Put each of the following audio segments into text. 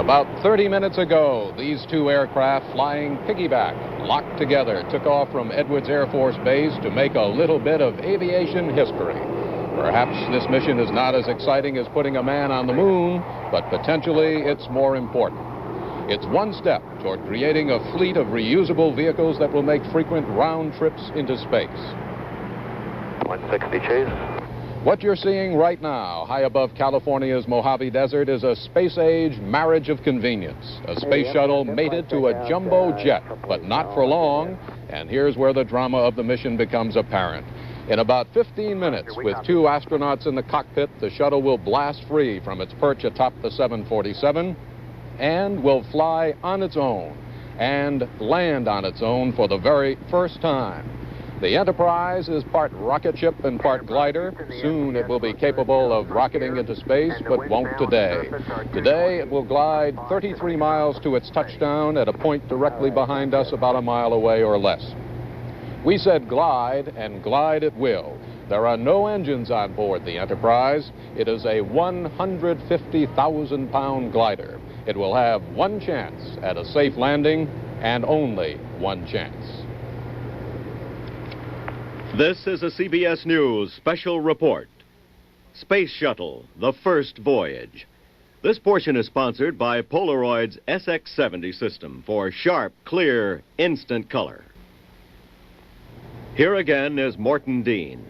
About 30 minutes ago, these two aircraft flying piggyback, locked together, took off from Edwards Air Force Base to make a little bit of aviation history. Perhaps this mission is not as exciting as putting a man on the moon, but potentially it's more important. It's one step toward creating a fleet of reusable vehicles that will make frequent round trips into space. 160 chase. What you're seeing right now, high above California's Mojave Desert, is a space-age marriage of convenience. A space shuttle mated to a jumbo jet, but not for long. And here's where the drama of the mission becomes apparent. In about 15 minutes, with two astronauts in the cockpit, the shuttle will blast free from its perch atop the 747 and will fly on its own and land on its own for the very first time. The Enterprise is part rocket ship and part glider. Soon it will be capable of rocketing into space, but won't today. Today it will glide 33 miles to its touchdown at a point directly behind us, about a mile away or less. We said glide, and glide it will. There are no engines on board the Enterprise. It is a 150,000-pound glider. It will have one chance at a safe landing, and only one chance. This is a CBS News special report. Space Shuttle, the first voyage. This portion is sponsored by Polaroid's SX70 system for sharp, clear, instant color. Here again is Morton Dean.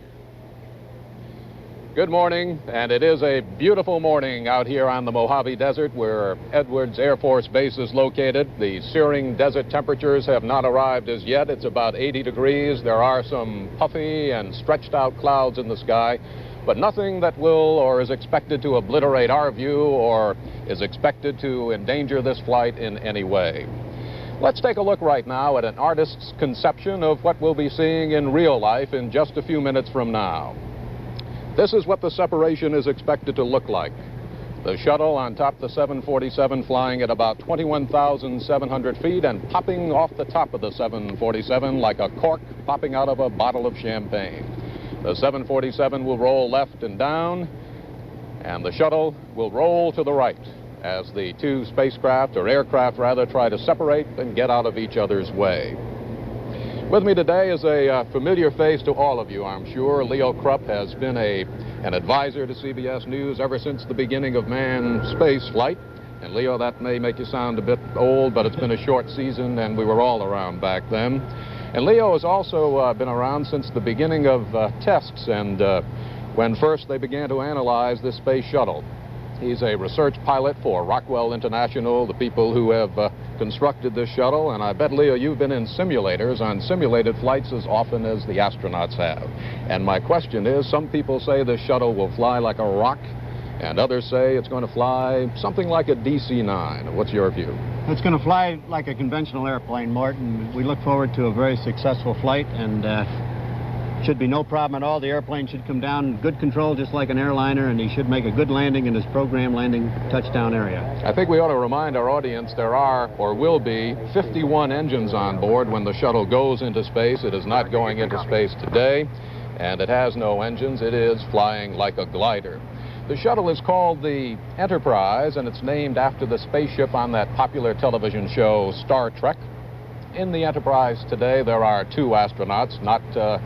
Good morning, and it is a beautiful morning out here on the Mojave Desert where Edwards Air Force Base is located. The searing desert temperatures have not arrived as yet. It's about 80 degrees. There are some puffy and stretched out clouds in the sky, but nothing that will or is expected to obliterate our view or is expected to endanger this flight in any way. Let's take a look right now at an artist's conception of what we'll be seeing in real life in just a few minutes from now. This is what the separation is expected to look like. The shuttle on top the 747 flying at about 21,700 feet and popping off the top of the 747 like a cork popping out of a bottle of champagne. The 747 will roll left and down, and the shuttle will roll to the right as the two spacecraft, or aircraft rather, try to separate and get out of each other's way. With me today is a familiar face to all of you, I'm sure. Leo Krupp has been an advisor to CBS News ever since the beginning of manned space flight. And Leo, that may make you sound a bit old, but it's been a short season and we were all around back then. And Leo has also been around since the beginning of tests and when first they began to analyze this space shuttle. He's a research pilot for Rockwell International, the people who have constructed this shuttle, and I bet, Leo, you've been in simulators on simulated flights as often as the astronauts have. And my question is, some people say this shuttle will fly like a rock, and others say it's going to fly something like a DC-9. What's your view? It's going to fly like a conventional airplane, Martin. We look forward to a very successful flight, and should be no problem at all. The airplane should come down in good control just like an airliner, and he should make a good landing in his program landing touchdown area. I think we ought to remind our audience there are, or will be, 51 engines on board when the shuttle goes into space. It is not going into space today, and it has no engines. It is flying like a glider. The shuttle is called the Enterprise, and it's named after the spaceship on that popular television show Star Trek. In the Enterprise today, there are two astronauts, not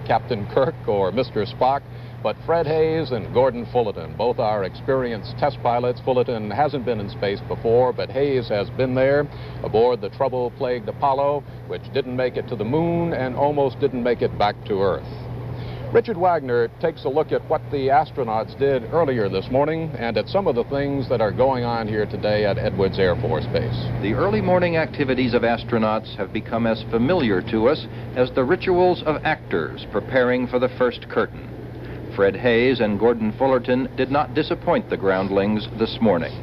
Captain Kirk or Mr. Spock, but Fred Hayes and Gordon Fullerton. Both are experienced test pilots. Fullerton hasn't been in space before, but Hayes has been there aboard the trouble-plagued Apollo, which didn't make it to the moon and almost didn't make it back to Earth. Richard Wagner takes a look at what the astronauts did earlier this morning and at some of the things that are going on here today at Edwards Air Force Base. The early morning activities of astronauts have become as familiar to us as the rituals of actors preparing for the first curtain. Fred Hayes and Gordon Fullerton did not disappoint the groundlings this morning.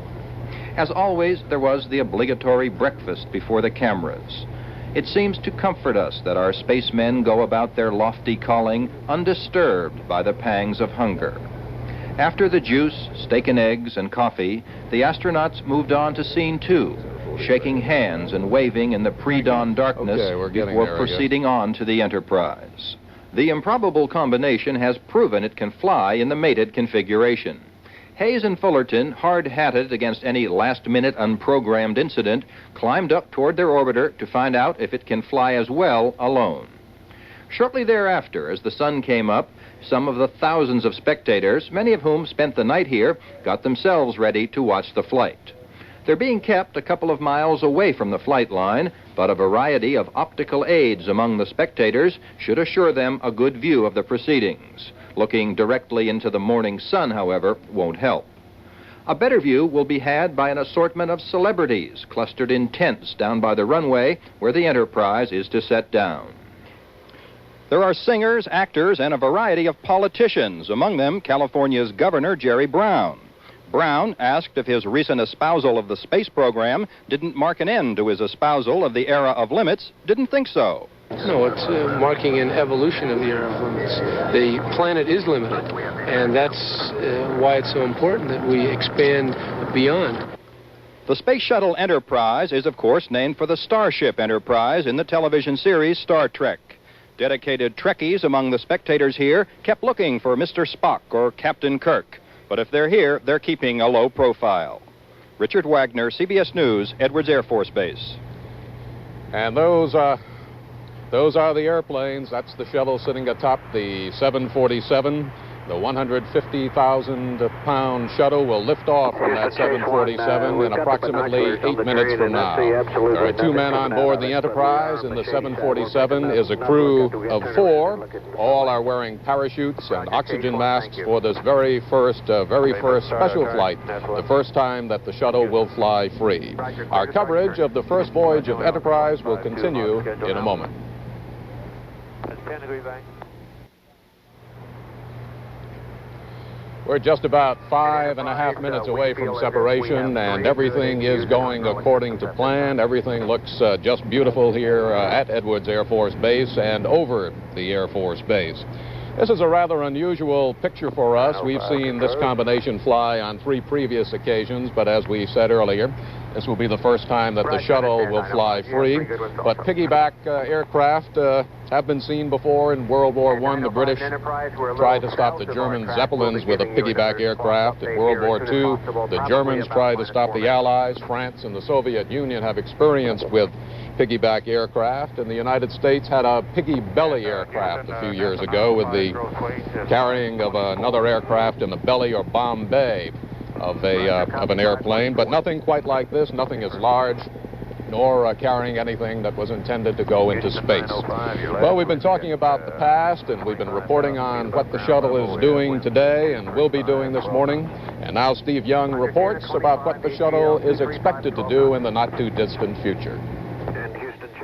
As always, there was the obligatory breakfast before the cameras. It seems to comfort us that our spacemen go about their lofty calling undisturbed by the pangs of hunger. After the juice, steak and eggs, and coffee, the astronauts moved on to scene 2, shaking hands and waving in the pre-dawn darkness before proceeding on to the Enterprise. The improbable combination has proven it can fly in the mated configuration. Hayes and Fullerton, hard-hatted against any last-minute unprogrammed incident, climbed up toward their orbiter to find out if it can fly as well alone. Shortly thereafter, as the sun came up, some of the thousands of spectators, many of whom spent the night here, got themselves ready to watch the flight. They're being kept a couple of miles away from the flight line, but a variety of optical aids among the spectators should assure them a good view of the proceedings. Looking directly into the morning sun, however, won't help. A better view will be had by an assortment of celebrities clustered in tents down by the runway where the Enterprise is to set down. There are singers, actors, and a variety of politicians, among them California's Governor Jerry Brown. Brown, asked if his recent espousal of the space program didn't mark an end to his espousal of the era of limits, didn't think so. No, it's marking an evolution of the era of limits. The planet is limited, and that's why it's so important that we expand beyond. The Space Shuttle Enterprise is, of course, named for the Starship Enterprise in the television series Star Trek. Dedicated Trekkies among the spectators here kept looking for Mr. Spock or Captain Kirk. But if they're here, they're keeping a low profile. Richard Wagner, CBS News, Edwards Air Force Base. And those are the airplanes. That's the shuttle sitting atop the 747. The 150,000-pound shuttle will lift off from that 747 in approximately 8 minutes from now. There are 2 men on board the Enterprise, and the 747 is a crew of 4. All are wearing parachutes and oxygen masks for this very first special flight, the first time that the shuttle will fly free. Our coverage of the first voyage of Enterprise will continue in a moment. We're just about 5.5 minutes away from separation, and everything is going according to plan. Everything looks just beautiful here at Edwards Air Force Base and over the Air Force Base. This is a rather unusual picture for us. We've seen this combination fly on 3 previous occasions, but as we said earlier, this will be the first time that the shuttle will fly free. But piggyback aircraft have been seen before. In World War I, the British tried to stop the German Zeppelins with a piggyback aircraft. In World War II, the Germans tried to stop the Allies. France and the Soviet Union have experience with piggyback aircraft, and the United States had a piggy belly aircraft a few years ago with the carrying of another aircraft in the belly or bomb bay of an airplane, but nothing quite like this, nothing as large, nor carrying anything that was intended to go into space. Well, we've been talking about the past, and we've been reporting on what the shuttle is doing today and will be doing this morning, and now Steve Young reports about what the shuttle is expected to do in the not-too-distant future.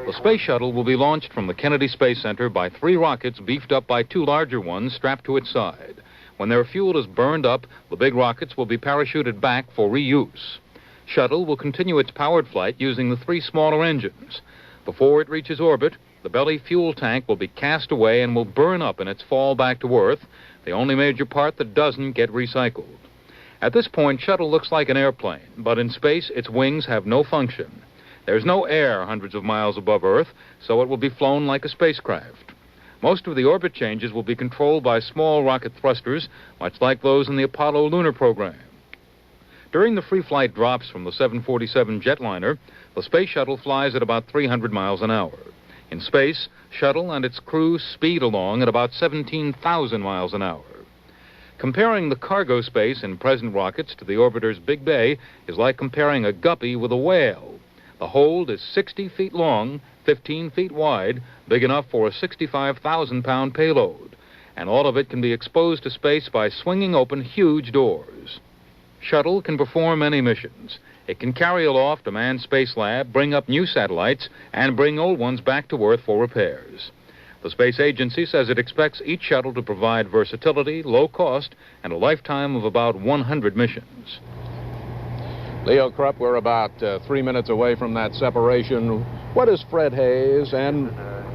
The space shuttle will be launched from the Kennedy Space Center by 3 rockets beefed up by 2 larger ones strapped to its side. When their fuel is burned up, the big rockets will be parachuted back for reuse. Shuttle will continue its powered flight using the 3 smaller engines. Before it reaches orbit, the belly fuel tank will be cast away and will burn up in its fall back to Earth, the only major part that doesn't get recycled. At this point, Shuttle looks like an airplane, but in space, its wings have no function. There's no air hundreds of miles above Earth, so it will be flown like a spacecraft. Most of the orbit changes will be controlled by small rocket thrusters, much like those in the Apollo lunar program. During the free flight drops from the 747 jetliner, the space shuttle flies at about 300 miles an hour. In space, Shuttle and its crew speed along at about 17,000 miles an hour. Comparing the cargo space in present rockets to the orbiter's big bay is like comparing a guppy with a whale. The hold is 60 feet long, 15 feet wide, big enough for a 65,000-pound payload, and all of it can be exposed to space by swinging open huge doors. Shuttle can perform many missions. It can carry aloft a manned space lab, bring up new satellites, and bring old ones back to Earth for repairs. The space agency says it expects each shuttle to provide versatility, low cost, and a lifetime of about 100 missions. Leo Krupp, we're about 3 minutes away from that separation. What is Fred Hayes and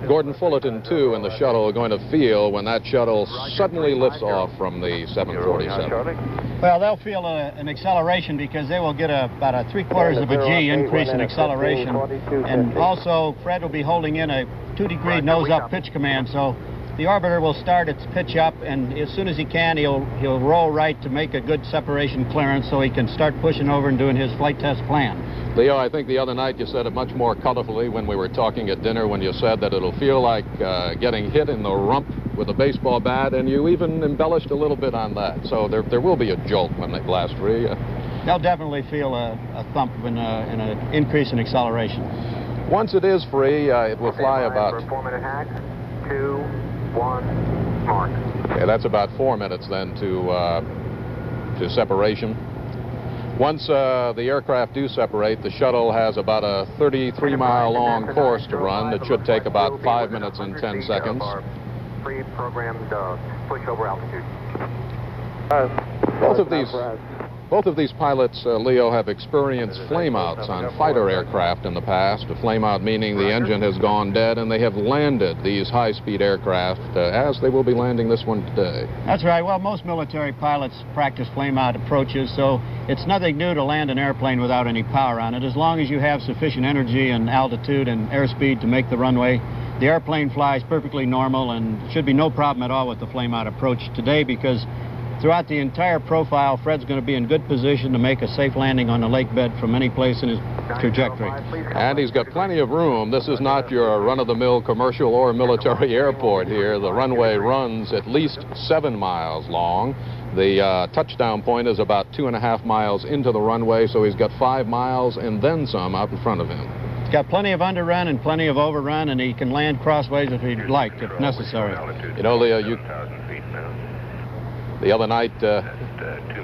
Gordon Fullerton, too, and the shuttle are going to feel when that shuttle suddenly lifts off from the 747? Well, they'll feel an acceleration because they will get about a 3/4 of a G increase in acceleration. And also, Fred will be holding in a 2-degree nose-up pitch command, so the orbiter will start its pitch up, and as soon as he can, he'll roll right to make a good separation clearance so he can start pushing over and doing his flight test plan. Leo, I think the other night you said it much more colorfully when we were talking at dinner, when you said that it'll feel like getting hit in the rump with a baseball bat, and you even embellished a little bit on that. So there will be a jolt when they blast free. They'll definitely feel a thump and an increase in acceleration. Once it is free, it will fly about... 4-minute hack, 2, 1, mark. Okay, that's about 4 minutes then to separation. Once the aircraft do separate, the shuttle has about a 33-mile-long course to run. It should take about 5 minutes and 10 seconds. Pre-programmed pushover altitude. Both of these pilots, Leo, have experienced flameouts on fighter aircraft in the past. A flameout meaning the engine has gone dead, and they have landed these high-speed aircraft as they will be landing this one today. That's right. Well, most military pilots practice flameout approaches, so it's nothing new to land an airplane without any power on it. As long as you have sufficient energy and altitude and airspeed to make the runway, the airplane flies perfectly normal, and should be no problem at all with the flameout approach today, because throughout the entire profile, Fred's going to be in good position to make a safe landing on the lake bed from any place in his trajectory. And he's got plenty of room. This is not your run-of-the-mill commercial or military airport here. The runway runs at least 7 miles long. The touchdown point is about 2.5 miles into the runway, so he's got 5 miles and then some out in front of him. He's got plenty of underrun and plenty of overrun, and he can land crossways if he'd like, if necessary. You know, Leo, the other night... 2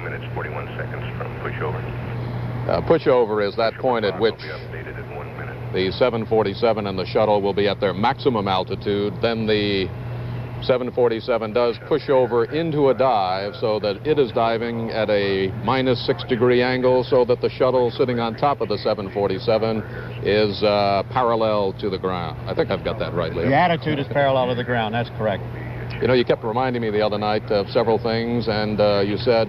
minutes, 41 seconds from pushover. Pushover is that point at which the 747 and the shuttle will be at their maximum altitude. Then the 747 does push over into a dive so that it is diving at a -6-degree angle, so that the shuttle sitting on top of the 747 is parallel to the ground. I think I've got that right, Leo. The attitude is parallel to the ground. That's correct. You know, you kept reminding me the other night of several things, and you said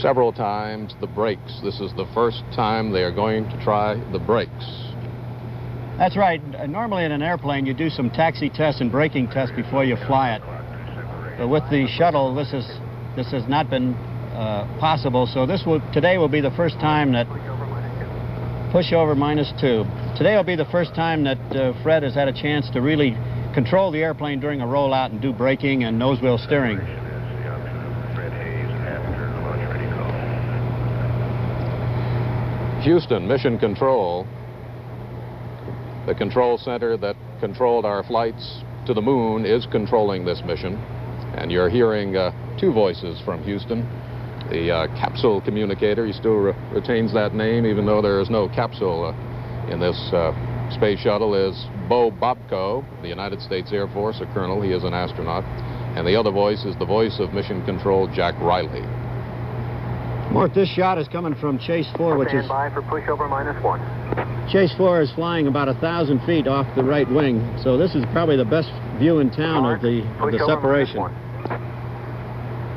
several times the brakes. This is the first time they are going to try the brakes. That's right. Normally in an airplane, you do some taxi tests and braking tests before you fly it. But with the shuttle, this has not been possible. So today will be the first time that pushover -2. Today will be the first time that Fred has had a chance to really control the airplane during a rollout and do braking and nose wheel steering. Houston, Mission Control, the control center that controlled our flights to the moon, is controlling this mission. And you're hearing 2 voices from Houston. The capsule communicator, he still retains that name, even though there is no capsule in this space shuttle, is Bo Bobko, the United States Air Force, a colonel. He is an astronaut. And the other voice is the voice of Mission Control, Jack Riley. Mort, this shot is coming from Chase 4, which is... Stand by for pushover -1. Chase 4 is flying about 1,000 feet off the right wing, so this is probably the best view in town of the separation.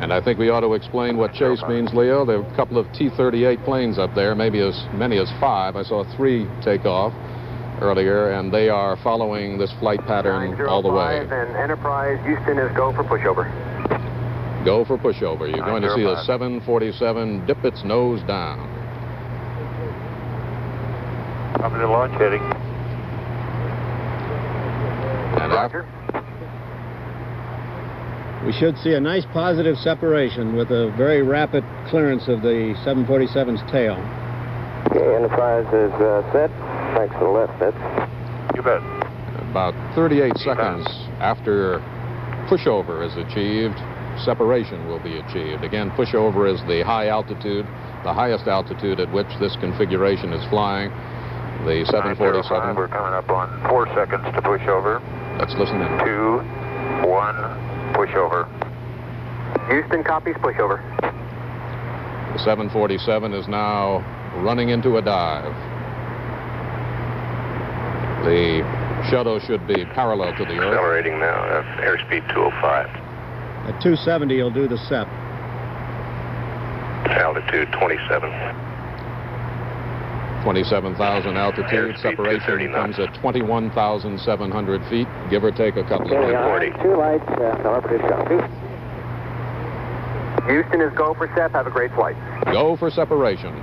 And I think we ought to explain what Chase means, Leo. There are a couple of T-38 planes up there, maybe as many as 5. I saw 3 take off earlier, and they are following this flight pattern all the way. And Enterprise Houston is go for pushover. Go for pushover. You're going to see the 747 dip its nose down. Up to launch heading. And after, we should see a nice positive separation with a very rapid clearance of the 747's tail. Okay, Enterprise is set. Thanks for the left bits. You bet. About 38 seconds after pushover is achieved, separation will be achieved. Again, pushover is the high altitude, the highest altitude at which this configuration is flying. The 747. We're coming up on 4 seconds to pushover. Let's listen in. 2, 1, pushover. Houston copies pushover. The 747 is now running into a dive. The shuttle should be parallel to the Earth. Accelerating now at airspeed 205. At 270, you'll do the SEP. Altitude 27. 27,000 altitude. Separation comes at 21,700 feet, give or take a couple of feet. 2 lights, Houston is go for SEP. Have a great flight. Go for separation.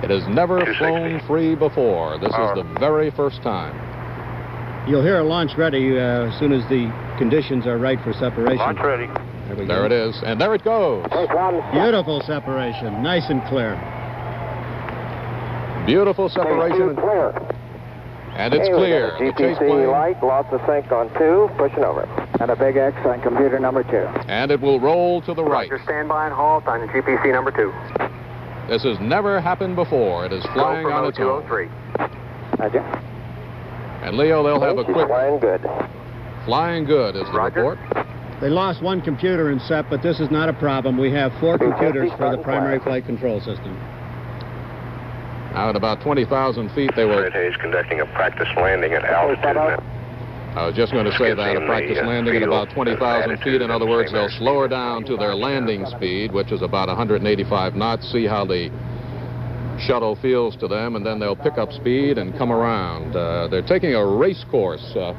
It has never flown free before. This is the very first time. You'll hear a launch ready as soon as the conditions are right for separation. Launch ready. There it is, and there it goes. Beautiful separation, nice and clear. Beautiful separation. And it's clear. The chase plane. Light, lots of sync on 2, pushing over. And a big X on computer number 2. And it will roll to the right. Roger, stand by and halt on GPC number 2. This has never happened before. It is flying on its own. 203. Roger. And Leo, they'll have a quick... Flying good. Flying good is the report. They lost one computer in SEP, but this is not a problem. We have 4 computers for the primary flight control system. Now at about 20,000 feet, they will... Fred Hayes conducting a practice landing at altitude. I was just going to say that, a practice landing at about 20,000 feet. In other words, they'll slow her down to their landing speed, which is about 185 knots, see how the shuttle feels to them, and then they'll pick up speed and come around. They're taking a race course, a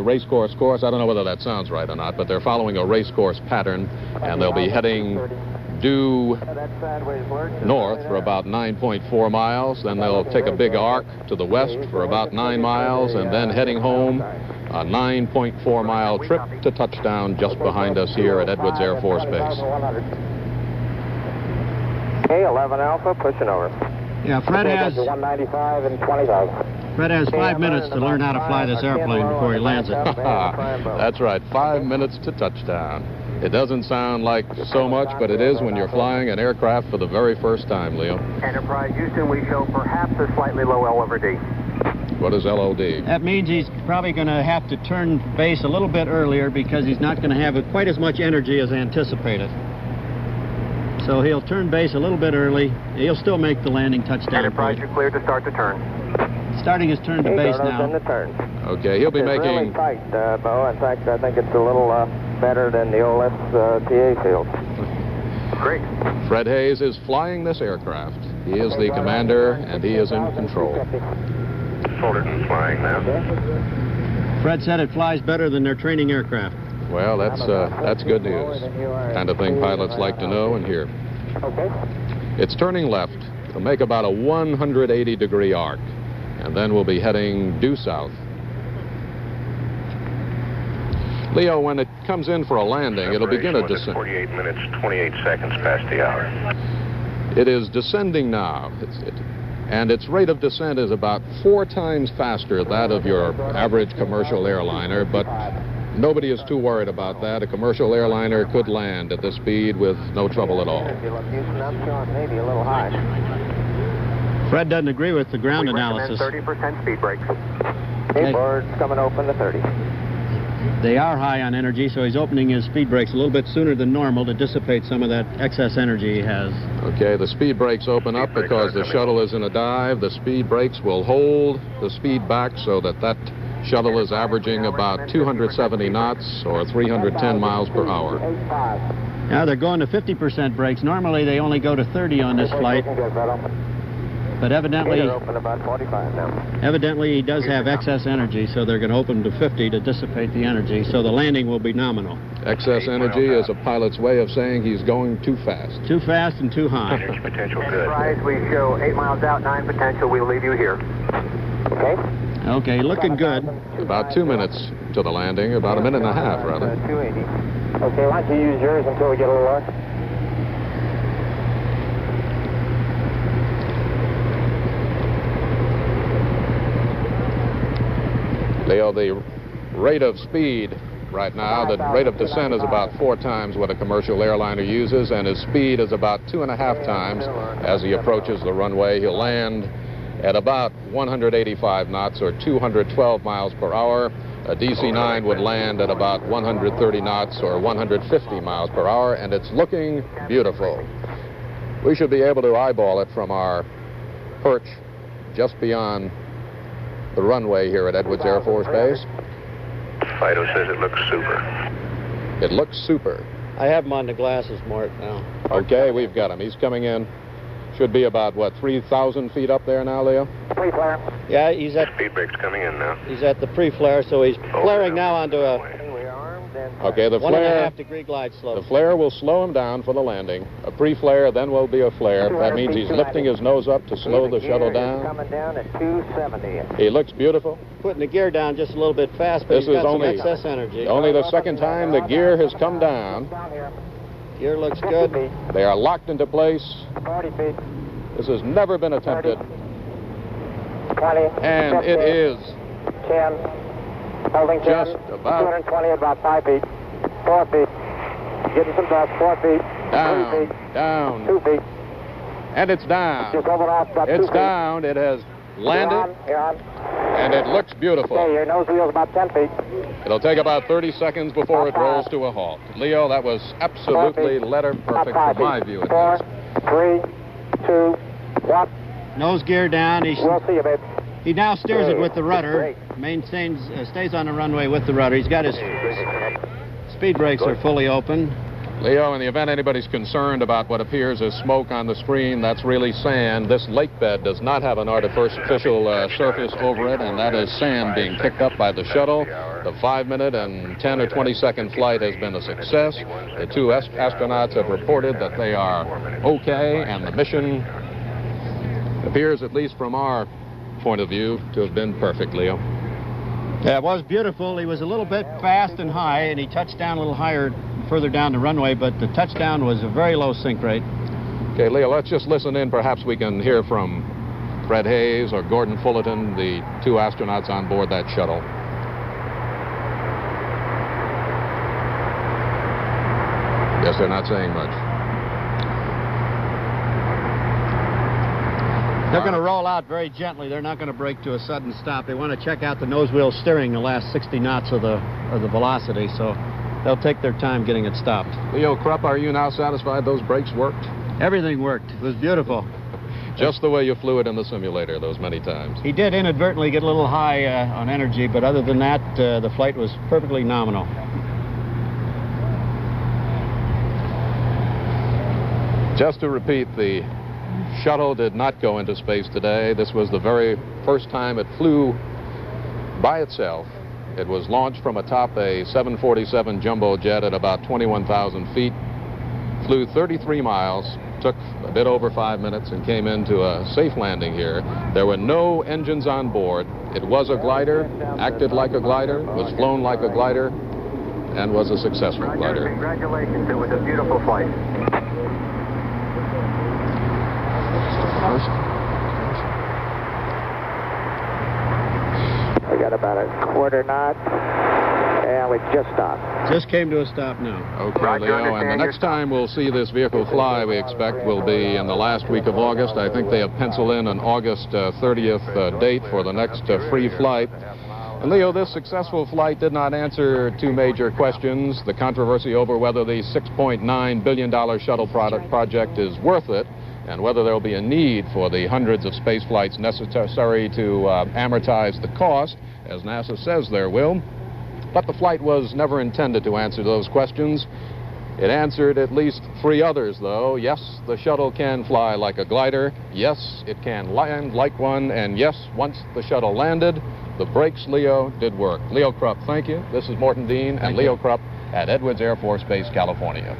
race course course. I don't know whether that sounds right or not, but they're following a race course pattern, and they'll be heading due north for about 9.4 miles. Then they'll take a big arc to the west for about 9 miles, and then heading home, a 9.4 mile trip to touchdown just behind us here at Edwards Air Force Base. Okay, 11 Alpha, pushing over. Yeah, Fred has 195 and 20,000. Fred has 5 minutes to learn how to fly this airplane before he lands it. That's right, 5 minutes to touchdown. It doesn't sound like so much, but it is when you're flying an aircraft for the very first time, Leo. Enterprise Houston, we show perhaps a slightly low L over D. What is LOD? That means he's probably going to have to turn base a little bit earlier because he's not going to have quite as much energy as anticipated. So he'll turn base a little bit early. He'll still make the landing touchdown. Enterprise, you're cleared to start the turn. Starting his turn to base now. In the turn. Okay, he'll be it's making... really tight, Bo. In fact, I think it's a little better than the OLS TA field. Great. Fred Hayes is flying this aircraft. He is the commander, and he is in control. Fullerton flying now. Fred said it flies better than their training aircraft. Well, that's good news. Kind of thing pilots like to know and hear. Okay. It's turning left. It'll make about a 180-degree arc, and then we'll be heading due south. Leo, when it comes in for a landing, it'll begin a descent. 48 minutes, 28 seconds past the hour. It is descending now, and its rate of descent is about 4 times faster than that of your average commercial airliner, but nobody is too worried about that. A commercial airliner could land at this speed with no trouble at all. Maybe a little high. Fred doesn't agree with the ground analysis. 30% speed brakes. Okay, board's coming open to 30. They are high on energy, so he's opening his speed brakes a little bit sooner than normal to dissipate some of that excess energy he has. Okay, the speed brakes open up because the shuttle is in a dive. The speed brakes will hold the speed back so that shuttle is averaging about 270 knots or 310 miles per hour. Now they're going to 50% brakes. Normally they only go to 30 on this flight. But evidently he does have excess energy, so they're going to open to 50 to dissipate the energy, so the landing will be nominal. Excess energy is a pilot's way of saying he's going too fast. Too fast and too high. Energy potential good. Enterprise, we show 8 miles out, 9 potential. We'll leave you here. Okay. Okay, looking good. About 2 minutes to the landing, about a minute and a half, rather. 280. Okay, why don't you use yours until we get a little arc? Leo, the rate of speed right now, the rate of descent is about 4 times what a commercial airliner uses, and his speed is about 2.5 times as he approaches the runway. He'll land at about 185 knots or 212 miles per hour. A DC-9 would land at about 130 knots or 150 miles per hour, and it's looking beautiful. We should be able to eyeball it from our perch just beyond the runway here at Edwards Air Force Base. Fido says it looks super. It looks super. I have him on the glasses, Mort, now. Okay, we've got him. He's coming in Should be about, what, 3,000 feet up there now, Leo? Pre-flare. Yeah, he's at Speed brake's coming in now. the pre-flare, so he's flaring now onto a We're armed and Okay, the 1.5 flare... degree glide slope. The flare will slow him down for the landing. A pre-flare, then will be a flare. That means he's lifting his nose up to slow the shuttle down. Coming down at 270. He looks beautiful. Putting the gear down just a little bit fast, but This he's is got only- some excess energy. Only the second time the gear has come down. Gear looks good. They are locked into place. 40 feet. This has never been attempted. 20. And it is 10. Holding 10. just about 220 at about 5 feet. 4 feet. Getting some dust. 4 feet. 3 down, feet. down. 2 feet. And it's down. Just over off about 2 It's feet. down. It has landed, You're on. and it looks Okay, beautiful. your nose wheel's about 10 feet. It'll take about 30 seconds before it rolls to a halt. Leo, that was absolutely letter perfect from my view at 4, least. 3, 2, 1. Nose gear down. We'll see you, babe. He now steers it with the rudder. Stays on the runway with the rudder. He's got his speed brakes are fully open. Leo, in the event anybody's concerned about what appears as smoke on the screen, that's really sand. This lake bed does not have an artificial surface over it, and that is sand being picked up by the shuttle. The 5-minute and 10 or 20-second flight has been a success. The two astronauts have reported that they are okay, and the mission appears, at least from our point of view, to have been perfect, Leo. Yeah, it was beautiful. He was a little bit fast and high, and he touched down a little higher further down the runway, but the touchdown was a very low sink rate. Okay, Leo, let's just listen in. Perhaps we can hear from Fred Hayes or Gordon Fullerton, the two astronauts on board that shuttle. Guess they're not saying much. They're going to roll out very gently. They're not going to brake to a sudden stop. They want to check out the nose wheel steering the last 60 knots of the velocity, so they'll take their time getting it stopped. Leo Krupp, are you now satisfied those brakes worked? Everything worked. It was beautiful. Just the way you flew it in the simulator those many times. He did inadvertently get a little high on energy, but other than that, the flight was perfectly nominal. Just to repeat, the shuttle did not go into space today. This was the very first time it flew by itself. It was launched from atop a 747 jumbo jet at about 21,000 feet, flew 33 miles, took a bit over 5 minutes, and came into a safe landing here. There were no engines on board. It was a glider, acted like a glider, was flown like a glider, and was a successful glider. Congratulations, it was a beautiful flight. We got about a quarter knot, and we just stopped. Just came to a stop now. Okay, Leo, and the next time we'll see this vehicle fly, we expect, will be in the last week of August. I think they have penciled in an August 30th date for the next free flight. And Leo, this successful flight did not answer two major questions: the controversy over whether the $6.9 billion shuttle project is worth it, and whether there will be a need for the hundreds of space flights necessary to amortize the cost, as NASA says there will. But the flight was never intended to answer those questions. It answered at least three others, though. Yes, the shuttle can fly like a glider. Yes, it can land like one. And yes, once the shuttle landed, the brakes, Leo, did work. Leo Krupp, thank you. This is Morton Dean and Leo Krupp at Edwards Air Force Base, California.